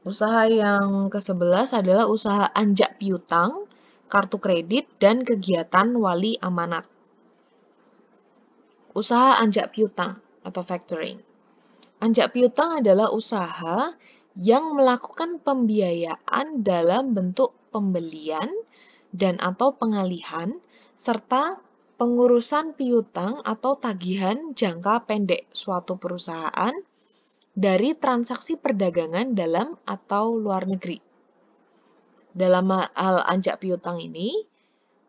Usaha yang ke-11 adalah usaha anjak piutang, kartu kredit, dan kegiatan wali amanat. Usaha anjak piutang atau factoring. Anjak piutang adalah usaha yang melakukan pembiayaan dalam bentuk pembelian dan atau pengalihan serta pengurusan piutang atau tagihan jangka pendek suatu perusahaan dari transaksi perdagangan dalam atau luar negeri. Dalam hal anjak piutang ini,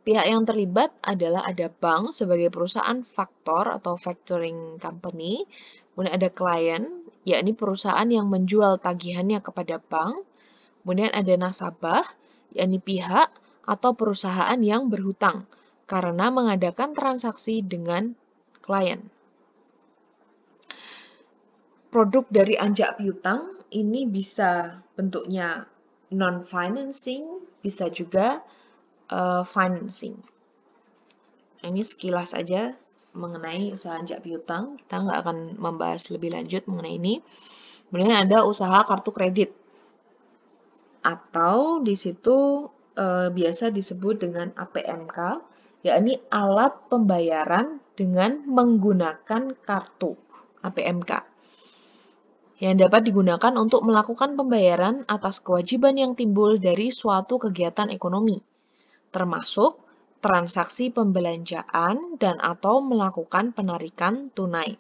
pihak yang terlibat adalah ada bank sebagai perusahaan faktor atau factoring company, kemudian ada klien, yakni perusahaan yang menjual tagihannya kepada bank, kemudian ada nasabah, yakni pihak atau perusahaan yang berhutang karena mengadakan transaksi dengan klien. Produk dari anjak piutang ini bisa bentuknya non-financing, bisa juga financing. Ini sekilas aja mengenai usaha anjak piutang. Kita nggak akan membahas lebih lanjut mengenai ini. Kemudian ada usaha kartu kredit. Atau di situ biasa disebut dengan APMK, yakni alat pembayaran dengan menggunakan kartu APMK. Yang dapat digunakan untuk melakukan pembayaran atas kewajiban yang timbul dari suatu kegiatan ekonomi, termasuk transaksi pembelanjaan dan atau melakukan penarikan tunai,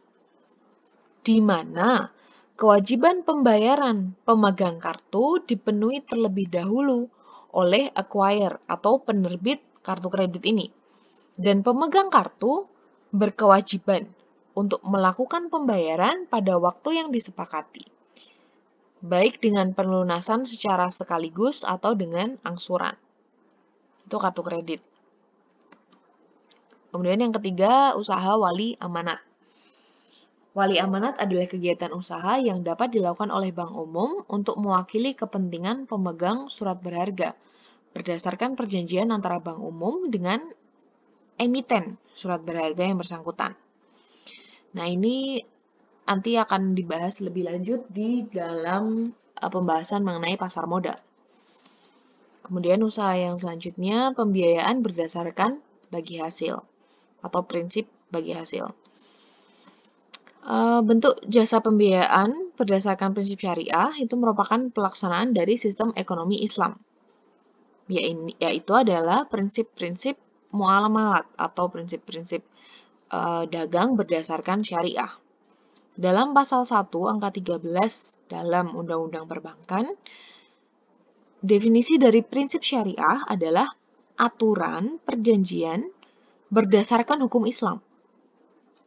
di mana kewajiban pembayaran pemegang kartu dipenuhi terlebih dahulu oleh acquirer atau penerbit kartu kredit ini, dan pemegang kartu berkewajiban untuk melakukan pembayaran pada waktu yang disepakati, baik dengan pelunasan secara sekaligus atau dengan angsuran. Itu kartu kredit. Kemudian yang ketiga, usaha wali amanat. Wali amanat adalah kegiatan usaha yang dapat dilakukan oleh bank umum untuk mewakili kepentingan pemegang surat berharga berdasarkan perjanjian antara bank umum dengan emiten surat berharga yang bersangkutan. Nah, ini nanti akan dibahas lebih lanjut di dalam pembahasan mengenai pasar modal. Kemudian usaha yang selanjutnya, pembiayaan berdasarkan bagi hasil atau prinsip bagi hasil. Bentuk jasa pembiayaan berdasarkan prinsip syariah itu merupakan pelaksanaan dari sistem ekonomi Islam, yaitu adalah prinsip-prinsip muamalat atau prinsip-prinsip dagang berdasarkan syariah. Dalam pasal 1 angka 13 dalam Undang-Undang Perbankan, definisi dari prinsip syariah adalah aturan perjanjian berdasarkan hukum Islam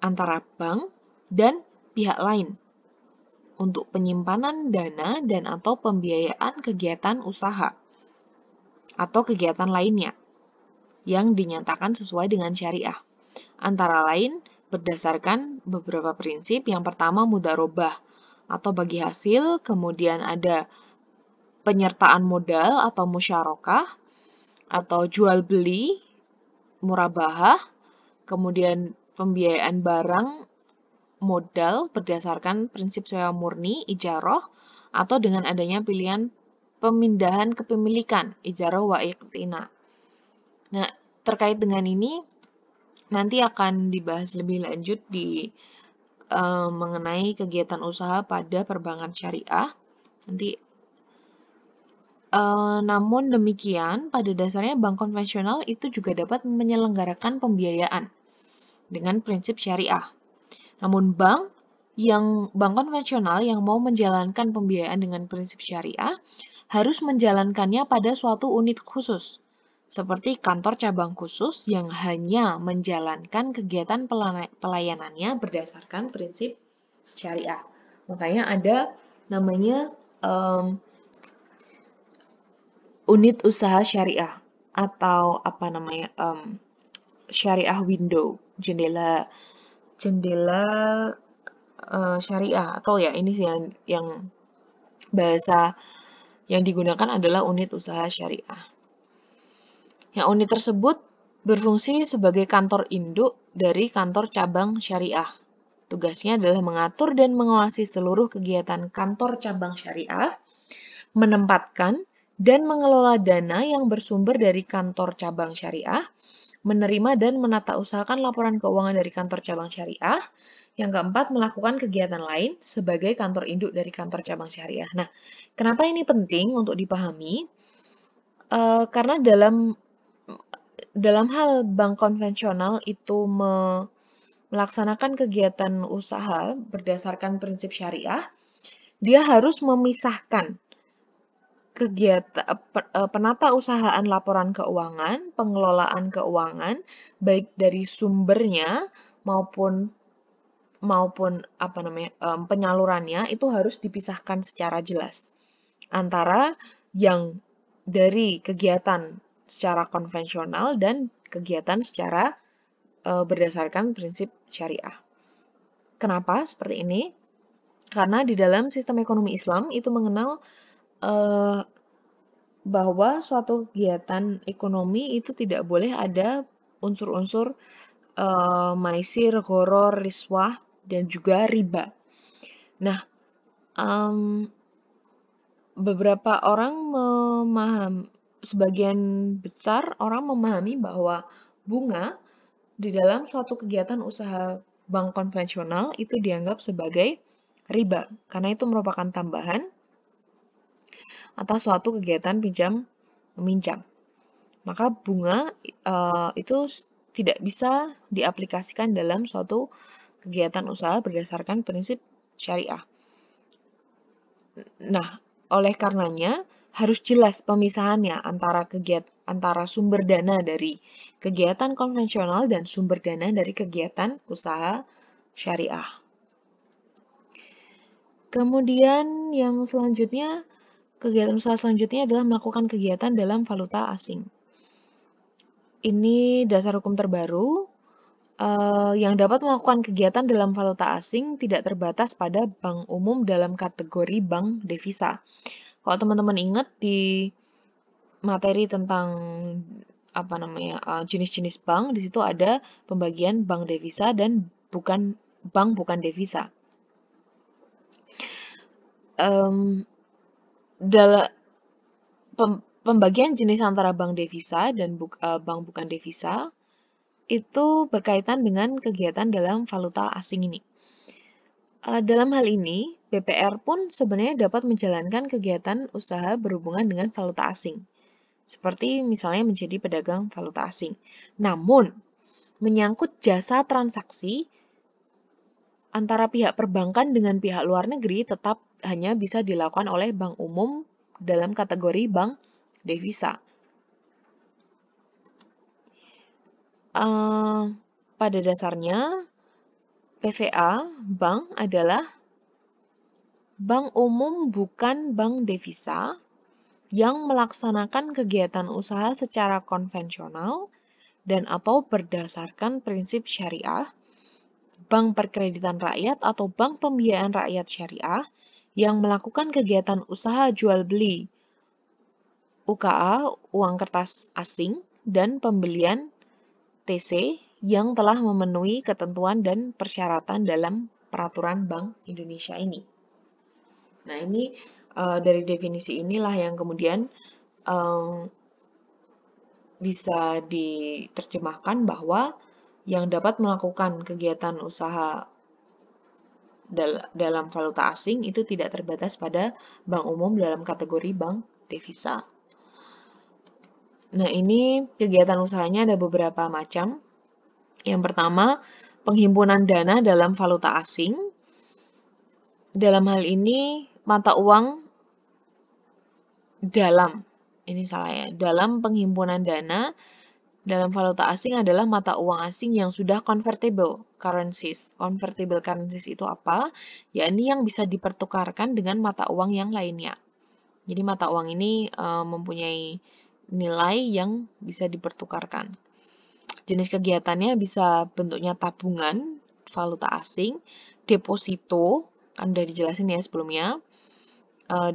antara bank dan pihak lain untuk penyimpanan dana dan atau pembiayaan kegiatan usaha atau kegiatan lainnya yang dinyatakan sesuai dengan syariah. Antara lain berdasarkan beberapa prinsip. Yang pertama mudharabah atau bagi hasil, kemudian ada penyertaan modal atau musyarakah atau jual beli, murabahah, kemudian pembiayaan barang modal berdasarkan prinsip sewa murni, ijarah, atau dengan adanya pilihan pemindahan kepemilikan, ijarah wa iqtina. Nah, terkait dengan ini, nanti akan dibahas lebih lanjut di mengenai kegiatan usaha pada perbankan syariah. Nanti, namun demikian, pada dasarnya bank konvensional itu juga dapat menyelenggarakan pembiayaan dengan prinsip syariah. Namun bank konvensional yang mau menjalankan pembiayaan dengan prinsip syariah harus menjalankannya pada suatu unit khusus, seperti kantor cabang khusus yang hanya menjalankan kegiatan pelayanannya berdasarkan prinsip syariah. Makanya ada namanya unit usaha syariah atau apa namanya syariah window, jendela syariah, atau ya ini sih yang bahasa yang digunakan adalah unit usaha syariah. Yang unit tersebut berfungsi sebagai kantor induk dari kantor cabang syariah. Tugasnya adalah mengatur dan mengawasi seluruh kegiatan kantor cabang syariah, menempatkan dan mengelola dana yang bersumber dari kantor cabang syariah, menerima dan menata usahakan laporan keuangan dari kantor cabang syariah. Yang keempat, melakukan kegiatan lain sebagai kantor induk dari kantor cabang syariah. Nah, kenapa ini penting untuk dipahami? Karena dalam hal bank konvensional itu melaksanakan kegiatan usaha berdasarkan prinsip syariah, dia harus memisahkan kegiatan penata usahaan laporan keuangan, pengelolaan keuangan, baik dari sumbernya maupun penyalurannya itu harus dipisahkan secara jelas antara yang dari kegiatan secara konvensional dan kegiatan secara berdasarkan prinsip syariah. Kenapa seperti ini? Karena di dalam sistem ekonomi Islam itu mengenal bahwa suatu kegiatan ekonomi itu tidak boleh ada unsur-unsur maisir, gharar, riswah, dan juga riba. Nah, beberapa orang sebagian besar orang memahami bahwa bunga di dalam suatu kegiatan usaha bank konvensional itu dianggap sebagai riba, karena itu merupakan tambahan atas suatu kegiatan pinjam-meminjam. Maka bunga itu tidak bisa diaplikasikan dalam suatu kegiatan usaha berdasarkan prinsip syariah. Nah, oleh karenanya harus jelas pemisahannya antara sumber dana dari kegiatan konvensional dan sumber dana dari kegiatan usaha syariah. Kemudian yang selanjutnya, kegiatan usaha selanjutnya adalah melakukan kegiatan dalam valuta asing. Ini dasar hukum terbaru yang dapat melakukan kegiatan dalam valuta asing tidak terbatas pada bank umum dalam kategori bank devisa. Kalau teman-teman ingat di materi tentang jenis-jenis bank, di situ ada pembagian bank devisa dan bank bukan devisa. Pembagian jenis antara bank devisa dan bank bukan devisa itu berkaitan dengan kegiatan dalam valuta asing ini. Dalam hal ini, BPR pun sebenarnya dapat menjalankan kegiatan usaha berhubungan dengan valuta asing, seperti misalnya menjadi pedagang valuta asing. Namun, menyangkut jasa transaksi antara pihak perbankan dengan pihak luar negeri tetap hanya bisa dilakukan oleh bank umum dalam kategori bank devisa. Pada dasarnya, PVA, bank adalah bank umum bukan bank devisa yang melaksanakan kegiatan usaha secara konvensional dan atau berdasarkan prinsip syariah, bank perkreditan rakyat atau bank pembiayaan rakyat syariah yang melakukan kegiatan usaha jual beli UKA, uang kertas asing, dan pembelian TC yang telah memenuhi ketentuan dan persyaratan dalam peraturan Bank Indonesia ini. Nah, ini dari definisi inilah yang kemudian bisa diterjemahkan bahwa yang dapat melakukan kegiatan usaha dalam valuta asing itu tidak terbatas pada bank umum dalam kategori bank devisa. Nah, ini kegiatan usahanya ada beberapa macam. Yang pertama, penghimpunan dana dalam valuta asing. Dalam hal ini, mata uang dalam penghimpunan dana dalam valuta asing adalah mata uang asing yang sudah convertible currencies. Convertible currencies itu apa? Yakni yang bisa dipertukarkan dengan mata uang yang lainnya. Jadi mata uang ini mempunyai nilai yang bisa dipertukarkan. Jenis kegiatannya bisa bentuknya tabungan valuta asing, deposito, kan udah dijelasin ya sebelumnya,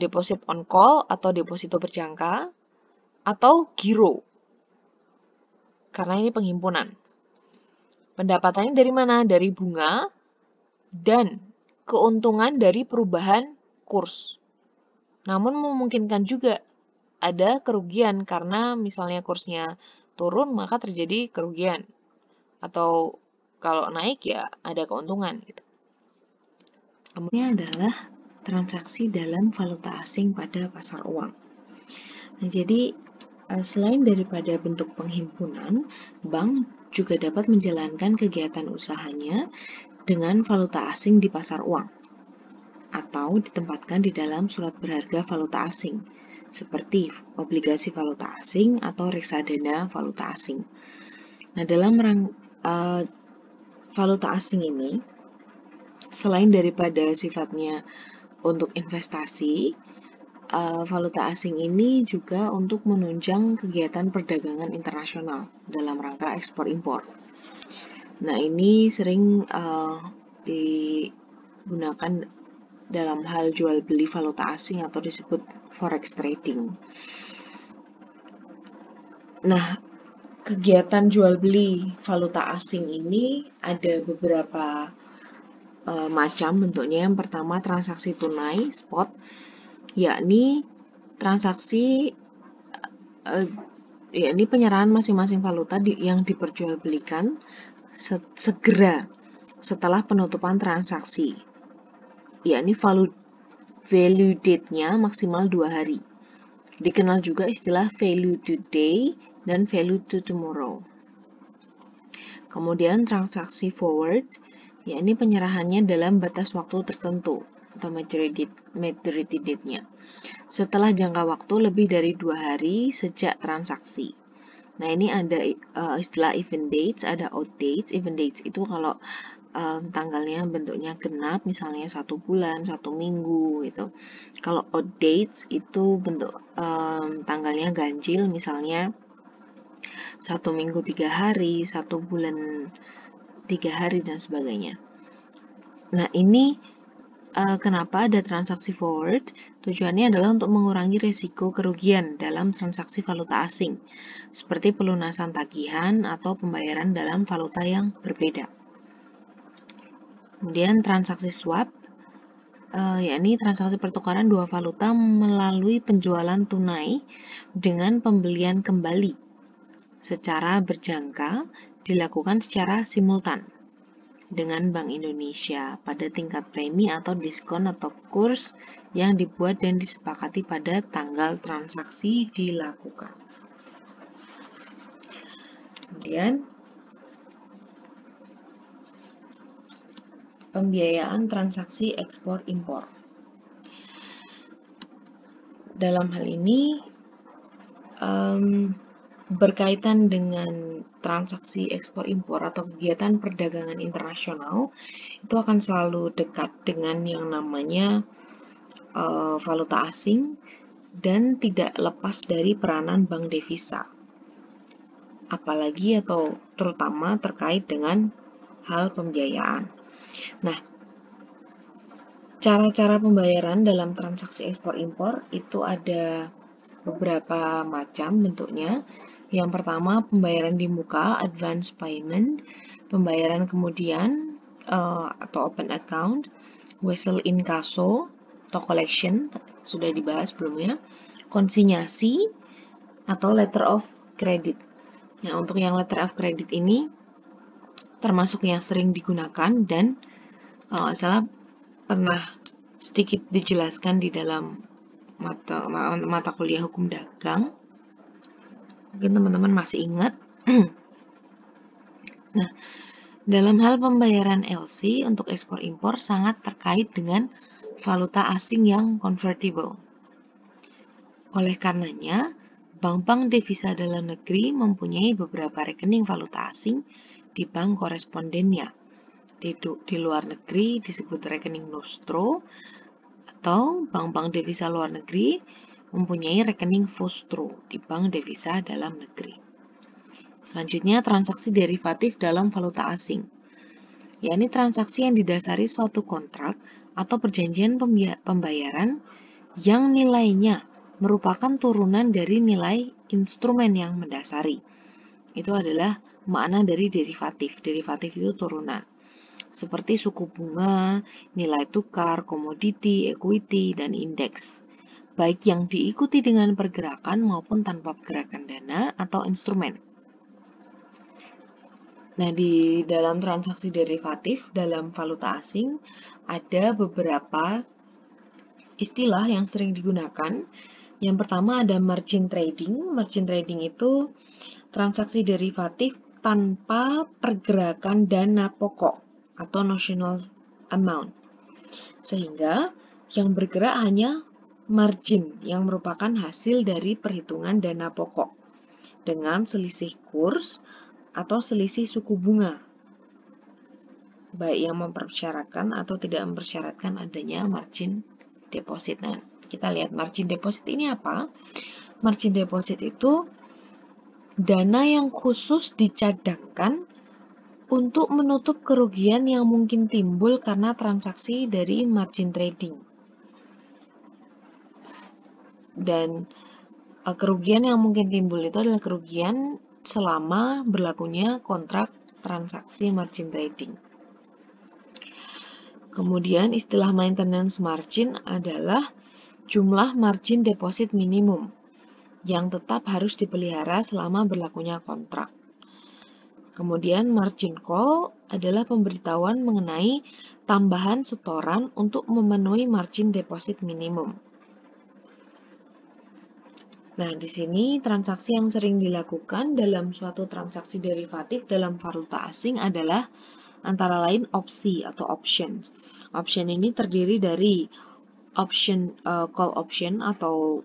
deposit on call atau deposito berjangka, atau giro, karena ini penghimpunan. Pendapatannya dari mana? Dari bunga dan keuntungan dari perubahan kurs. Namun memungkinkan juga ada kerugian karena misalnya kursnya turun maka terjadi kerugian. Atau kalau naik ya ada keuntungan gitu. Kemudian adalah transaksi dalam valuta asing pada pasar uang. Nah, jadi selain daripada bentuk penghimpunan, bank juga dapat menjalankan kegiatan usahanya dengan valuta asing di pasar uang atau ditempatkan di dalam surat berharga valuta asing seperti obligasi valuta asing atau reksadana valuta asing. Nah, dalam valuta asing ini, selain daripada sifatnya untuk investasi, valuta asing ini juga untuk menunjang kegiatan perdagangan internasional dalam rangka ekspor impor. Nah, ini sering digunakan dalam hal jual beli valuta asing atau disebut forex trading. Nah, kegiatan jual beli valuta asing ini ada beberapa macam bentuknya. Yang pertama transaksi tunai spot, yakni transaksi yakni penyerahan masing-masing valuta yang diperjualbelikan segera setelah penutupan transaksi, yakni value date-nya maksimal 2 hari. Dikenal juga istilah value today dan value to tomorrow. Kemudian transaksi forward, yakni penyerahannya dalam batas waktu tertentu atau maturity date-nya setelah jangka waktu lebih dari 2 hari sejak transaksi. Nah, ini ada istilah event dates, ada odd dates. Event dates itu kalau tanggalnya bentuknya genap, misalnya 1 bulan, 1 minggu gitu. Kalau odd dates itu bentuk tanggalnya ganjil, misalnya 1 minggu 3 hari, 1 bulan 3 hari, dan sebagainya. Nah, ini kenapa ada transaksi forward? Tujuannya adalah untuk mengurangi risiko kerugian dalam transaksi valuta asing, seperti pelunasan tagihan atau pembayaran dalam valuta yang berbeda. Kemudian transaksi swap, yakni transaksi pertukaran dua valuta melalui penjualan tunai dengan pembelian kembali secara berjangka dilakukan secara simultan dengan Bank Indonesia pada tingkat premi atau diskon atau kurs yang dibuat dan disepakati pada tanggal transaksi dilakukan. Kemudian pembiayaan transaksi ekspor impor. Dalam hal ini berkaitan dengan transaksi ekspor impor atau kegiatan perdagangan internasional, itu akan selalu dekat dengan yang namanya valuta asing dan tidak lepas dari peranan bank devisa, apalagi atau terutama terkait dengan hal pembiayaan. Nah, cara-cara pembayaran dalam transaksi ekspor impor itu ada beberapa macam bentuknya. Yang pertama, pembayaran di muka, advance payment, pembayaran kemudian atau open account, wesel inkasso atau collection, sudah dibahas sebelumnya, konsinyasi atau letter of credit. Nah, untuk yang letter of credit ini termasuk yang sering digunakan dan kalau nggak salah pernah sedikit dijelaskan di dalam mata kuliah hukum dagang. Mungkin teman-teman masih ingat. Nah, dalam hal pembayaran LC untuk ekspor impor sangat terkait dengan valuta asing yang convertible. Oleh karenanya, bank-bank devisa dalam negeri mempunyai beberapa rekening valuta asing di bank korespondennya. Di luar negeri disebut rekening nostro, atau bank-bank devisa luar negeri mempunyai rekening vostro di bank devisa dalam negeri. Selanjutnya, transaksi derivatif dalam valuta asing, yakni transaksi yang didasari suatu kontrak atau perjanjian pembayaran yang nilainya merupakan turunan dari nilai instrumen yang mendasari. Itu adalah makna dari derivatif. Derivatif itu turunan, seperti suku bunga, nilai tukar, komoditi, equity, dan indeks. baik yang diikuti dengan pergerakan maupun tanpa pergerakan dana atau instrumen. Nah, di dalam transaksi derivatif dalam valuta asing ada beberapa istilah yang sering digunakan. Yang pertama ada margin trading. Margin trading itu transaksi derivatif tanpa pergerakan dana pokok atau notional amount. Sehingga yang bergerak hanya margin yang merupakan hasil dari perhitungan dana pokok dengan selisih kurs atau selisih suku bunga, baik yang mempersyaratkan atau tidak mempersyaratkan adanya margin deposit. Nah, kita lihat margin deposit ini apa? Margin deposit itu dana yang khusus dicadangkan untuk menutup kerugian yang mungkin timbul karena transaksi dari margin trading. Dan kerugian yang mungkin timbul itu adalah kerugian selama berlakunya kontrak transaksi margin trading. Kemudian istilah maintenance margin adalah jumlah margin deposit minimum yang tetap harus dipelihara selama berlakunya kontrak. Kemudian margin call adalah pemberitahuan mengenai tambahan setoran untuk memenuhi margin deposit minimum. Nah, di sini transaksi yang sering dilakukan dalam suatu transaksi derivatif dalam valuta asing adalah antara lain opsi atau options. Option ini terdiri dari option call option atau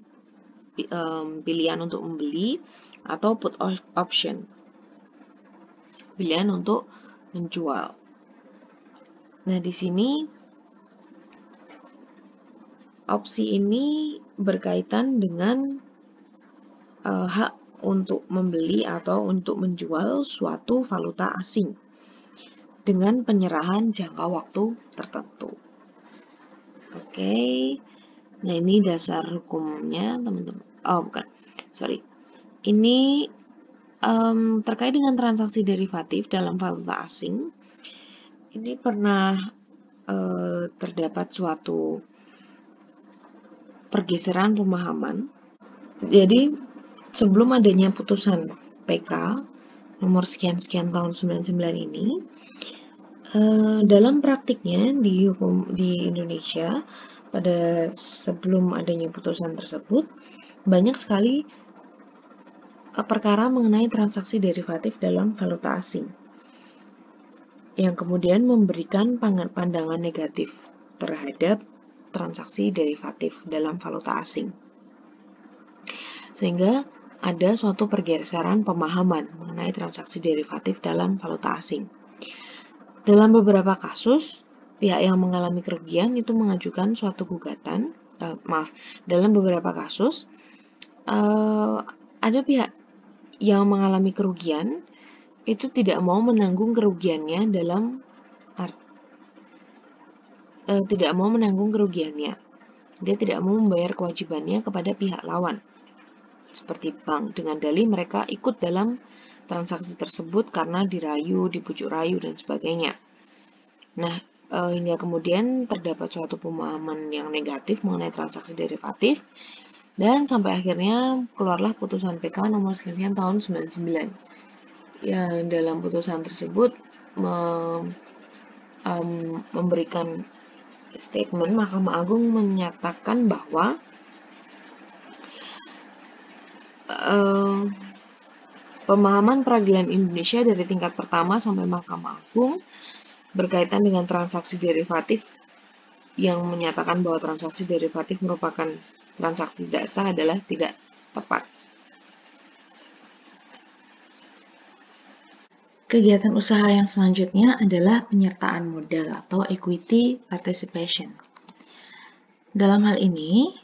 pilihan untuk membeli atau put option, pilihan untuk menjual. Nah, di sini opsi ini berkaitan dengan hak untuk membeli atau untuk menjual suatu valuta asing dengan penyerahan jangka waktu tertentu. Oke, nah ini dasar hukumnya, teman-teman. Oh, bukan, sorry. Ini terkait dengan transaksi derivatif dalam valuta asing. Ini pernah terdapat suatu pergeseran pemahaman. Jadi, sebelum adanya putusan PK nomor sekian-sekian tahun 99 ini, dalam praktiknya di Indonesia pada sebelum adanya putusan tersebut banyak sekali perkara mengenai transaksi derivatif dalam valuta asing yang kemudian memberikan pandangan negatif terhadap transaksi derivatif dalam valuta asing, sehingga ada suatu pergeseran pemahaman mengenai transaksi derivatif dalam valuta asing. Dalam beberapa kasus, pihak yang mengalami kerugian itu mengajukan suatu gugatan. Dalam beberapa kasus, ada pihak yang mengalami kerugian itu tidak mau menanggung kerugiannya tidak mau menanggung kerugiannya. Dia tidak mau membayar kewajibannya kepada pihak lawan, seperti bank, dengan dalih mereka ikut dalam transaksi tersebut karena dirayu, dibujuk rayu, dan sebagainya. Nah, hingga kemudian terdapat suatu pemahaman yang negatif mengenai transaksi derivatif, dan sampai akhirnya keluarlah putusan PK nomor sekian tahun 99. Ya, dalam putusan tersebut memberikan statement, Mahkamah Agung menyatakan bahwa pemahaman peradilan Indonesia dari tingkat pertama sampai Mahkamah Agung berkaitan dengan transaksi derivatif yang menyatakan bahwa transaksi derivatif merupakan transaksi tidak sah adalah tidak tepat. Kegiatan usaha yang selanjutnya adalah penyertaan modal atau equity participation. Dalam hal ini,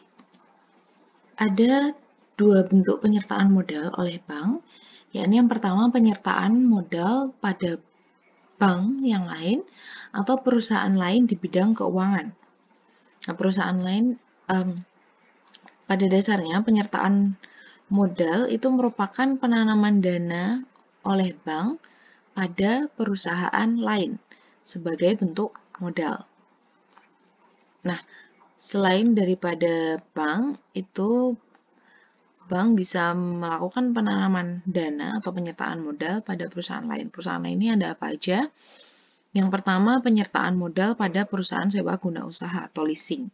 ada dua bentuk penyertaan modal oleh bank, yakni yang pertama penyertaan modal pada bank yang lain atau perusahaan lain di bidang keuangan. Nah, perusahaan lain pada dasarnya penyertaan modal itu merupakan penanaman dana oleh bank pada perusahaan lain sebagai bentuk modal. Nah, Selain daripada bank, itu bank bisa melakukan penanaman dana atau penyertaan modal pada perusahaan lain. Perusahaan lain ini ada apa aja? Yang pertama, penyertaan modal pada perusahaan sewa guna usaha atau leasing.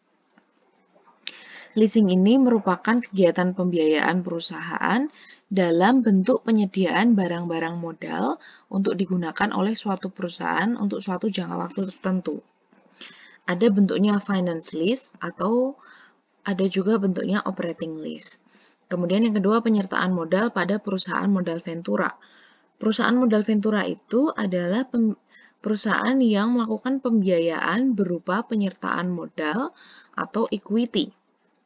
Leasing ini merupakan kegiatan pembiayaan perusahaan dalam bentuk penyediaan barang-barang modal untuk digunakan oleh suatu perusahaan untuk suatu jangka waktu tertentu. Ada bentuknya finance lease atau ada juga bentuknya operating lease. Kemudian yang kedua, penyertaan modal pada perusahaan modal ventura. Perusahaan modal ventura itu adalah perusahaan yang melakukan pembiayaan berupa penyertaan modal atau equity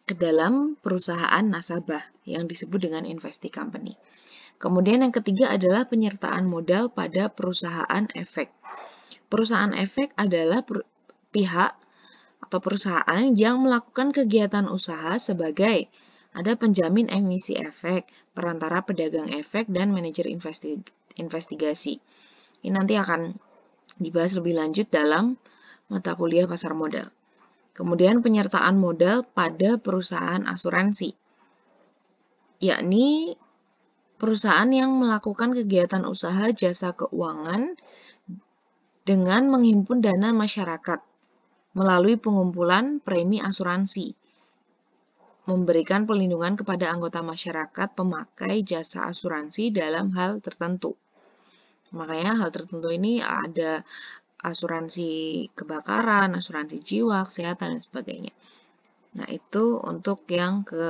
ke dalam perusahaan nasabah yang disebut dengan investee company. Kemudian yang ketiga adalah penyertaan modal pada perusahaan efek. Perusahaan efek adalah pihak atau perusahaan yang melakukan kegiatan usaha sebagai ada penjamin emisi efek, perantara pedagang efek, dan manajer investigasi. Ini nanti akan dibahas lebih lanjut dalam mata kuliah pasar modal. Kemudian penyertaan modal pada perusahaan asuransi, yakni perusahaan yang melakukan kegiatan usaha jasa keuangan dengan menghimpun dana masyarakat melalui pengumpulan premi asuransi, memberikan perlindungan kepada anggota masyarakat pemakai jasa asuransi dalam hal tertentu. Makanya hal tertentu ini ada asuransi kebakaran, asuransi jiwa, kesehatan, dan sebagainya. Nah, itu untuk yang ke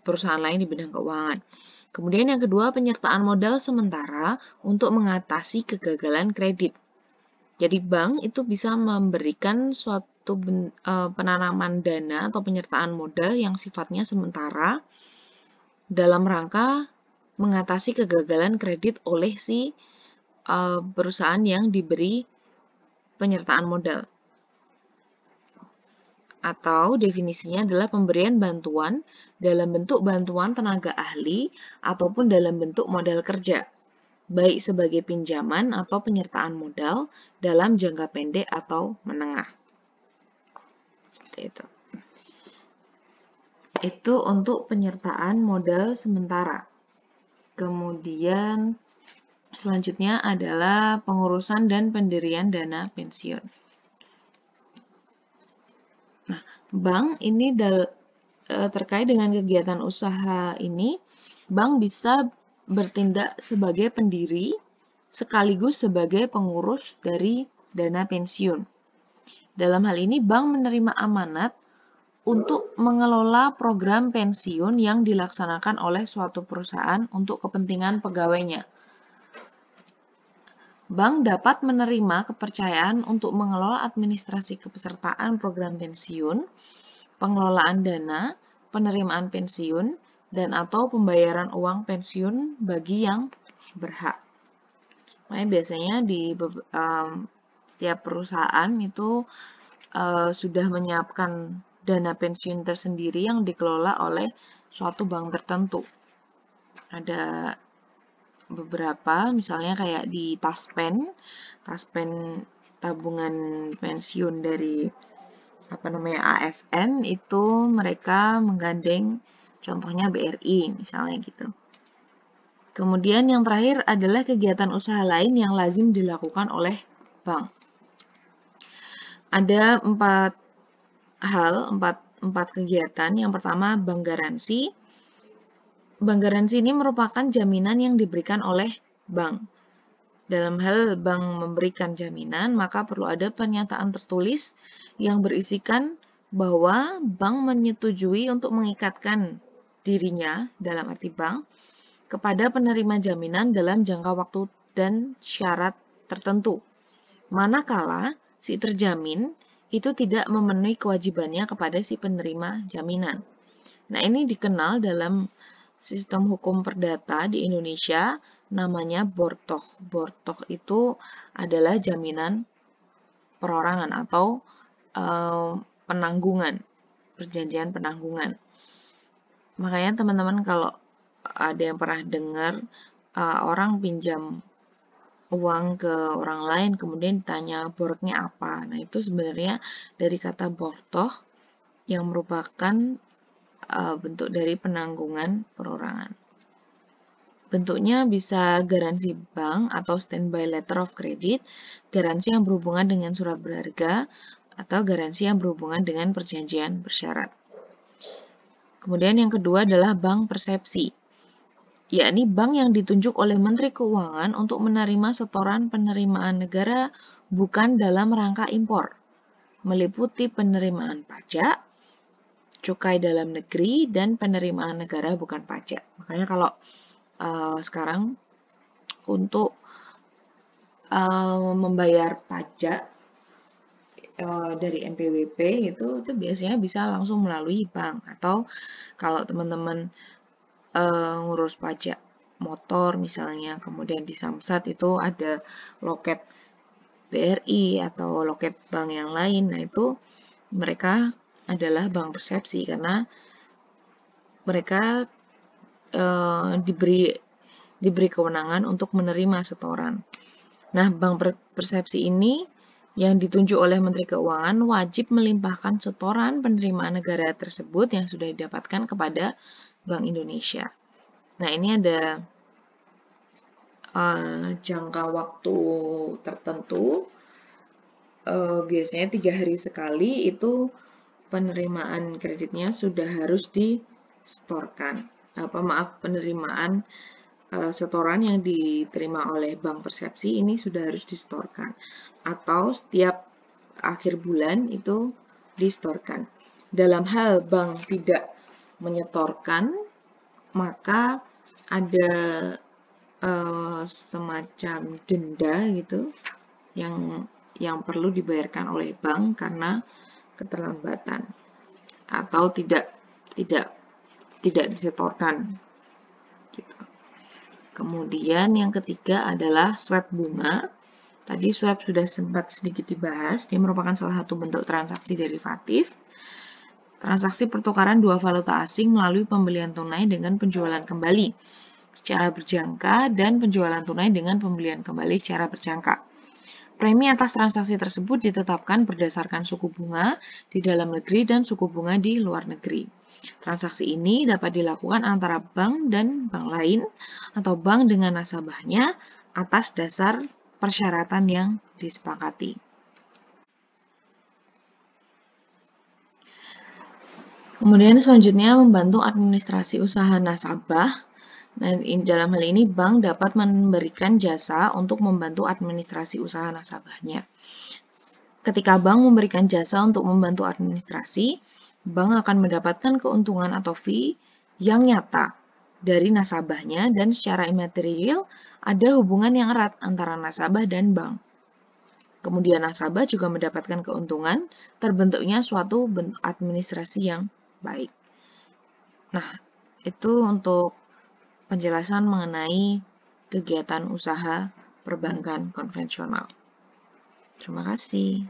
perusahaan lain di bidang keuangan. Kemudian yang kedua, penyertaan modal sementara untuk mengatasi kegagalan kredit. Jadi bank itu bisa memberikan suatu penanaman dana atau penyertaan modal yang sifatnya sementara dalam rangka mengatasi kegagalan kredit oleh si perusahaan yang diberi penyertaan modal. Atau definisinya adalah pemberian bantuan dalam bentuk bantuan tenaga ahli ataupun dalam bentuk modal kerja, baik sebagai pinjaman atau penyertaan modal dalam jangka pendek atau menengah. Seperti itu. Itu untuk penyertaan modal sementara. Kemudian selanjutnya adalah pengurusan dan pendirian dana pensiun. Nah, bank ini terkait dengan kegiatan usaha ini, bank bisa bertindak sebagai pendiri sekaligus sebagai pengurus dari dana pensiun. Dalam hal ini, bank menerima amanat untuk mengelola program pensiun yang dilaksanakan oleh suatu perusahaan untuk kepentingan pegawainya. Bank dapat menerima kepercayaan untuk mengelola administrasi kepesertaan program pensiun, pengelolaan dana, penerimaan pensiun, dan atau pembayaran uang pensiun bagi yang berhak. Makanya biasanya di setiap perusahaan itu sudah menyiapkan dana pensiun tersendiri yang dikelola oleh suatu bank tertentu. Ada beberapa, misalnya kayak di Taspen tabungan pensiun dari ASN itu mereka menggandeng contohnya BRI misalnya gitu. Kemudian yang terakhir adalah kegiatan usaha lain yang lazim dilakukan oleh bank. Ada empat kegiatan. Yang pertama, bank garansi. Bank garansi ini merupakan jaminan yang diberikan oleh bank. Dalam hal bank memberikan jaminan, maka perlu ada pernyataan tertulis yang berisikan bahwa bank menyetujui untuk mengikatkan dirinya, dalam arti bank, kepada penerima jaminan dalam jangka waktu dan syarat tertentu. Manakala si terjamin itu tidak memenuhi kewajibannya kepada si penerima jaminan. Nah, ini dikenal dalam sistem hukum perdata di Indonesia namanya bortoh. Bortoh itu adalah jaminan perorangan atau penanggungan, perjanjian penanggungan. Makanya teman-teman kalau ada yang pernah dengar orang pinjam uang ke orang lain kemudian ditanya boroknya apa. Nah, itu sebenarnya dari kata bortoh yang merupakan bentuk dari penanggungan perorangan. Bentuknya bisa garansi bank atau standby letter of credit, garansi yang berhubungan dengan surat berharga, atau garansi yang berhubungan dengan perjanjian bersyarat. Kemudian yang kedua adalah bank persepsi, yakni bank yang ditunjuk oleh Menteri Keuangan untuk menerima setoran penerimaan negara bukan dalam rangka impor, meliputi penerimaan pajak, cukai dalam negeri, dan penerimaan negara bukan pajak. Makanya kalau sekarang untuk membayar pajak dari NPWP itu biasanya bisa langsung melalui bank, atau kalau teman-teman ngurus pajak motor misalnya, kemudian di Samsat itu ada loket BRI atau loket bank yang lain. Nah, itu mereka adalah bank persepsi karena mereka diberi kewenangan untuk menerima setoran. Nah, bank persepsi ini yang ditunjuk oleh Menteri Keuangan wajib melimpahkan setoran penerimaan negara tersebut yang sudah didapatkan kepada Bank Indonesia. Nah, ini ada jangka waktu tertentu, biasanya 3 hari sekali itu penerimaan kreditnya sudah harus disetorkan. Penerimaan setoran yang diterima oleh bank persepsi ini sudah harus disetorkan, atau setiap akhir bulan itu disetorkan. Dalam hal bank tidak menyetorkan, maka ada semacam denda gitu yang perlu dibayarkan oleh bank karena keterlambatan atau tidak disetorkan. Gitu. Kemudian yang ketiga adalah swap bunga. Tadi swap sudah sempat sedikit dibahas, dia merupakan salah satu bentuk transaksi derivatif. Transaksi pertukaran dua valuta asing melalui pembelian tunai dengan penjualan kembali secara berjangka dan penjualan tunai dengan pembelian kembali secara berjangka. Premi atas transaksi tersebut ditetapkan berdasarkan suku bunga di dalam negeri dan suku bunga di luar negeri. Transaksi ini dapat dilakukan antara bank dan bank lain atau bank dengan nasabahnya atas dasar persyaratan yang disepakati. Kemudian selanjutnya membantu administrasi usaha nasabah. Nah, dalam hal ini bank dapat memberikan jasa untuk membantu administrasi usaha nasabahnya. Ketika bank memberikan jasa untuk membantu administrasi, bank akan mendapatkan keuntungan atau fee yang nyata dari nasabahnya, dan secara imaterial ada hubungan yang erat antara nasabah dan bank. Kemudian nasabah juga mendapatkan keuntungan terbentuknya suatu bentuk administrasi yang baik. Nah, itu untuk penjelasan mengenai kegiatan usaha perbankan konvensional. Terima kasih.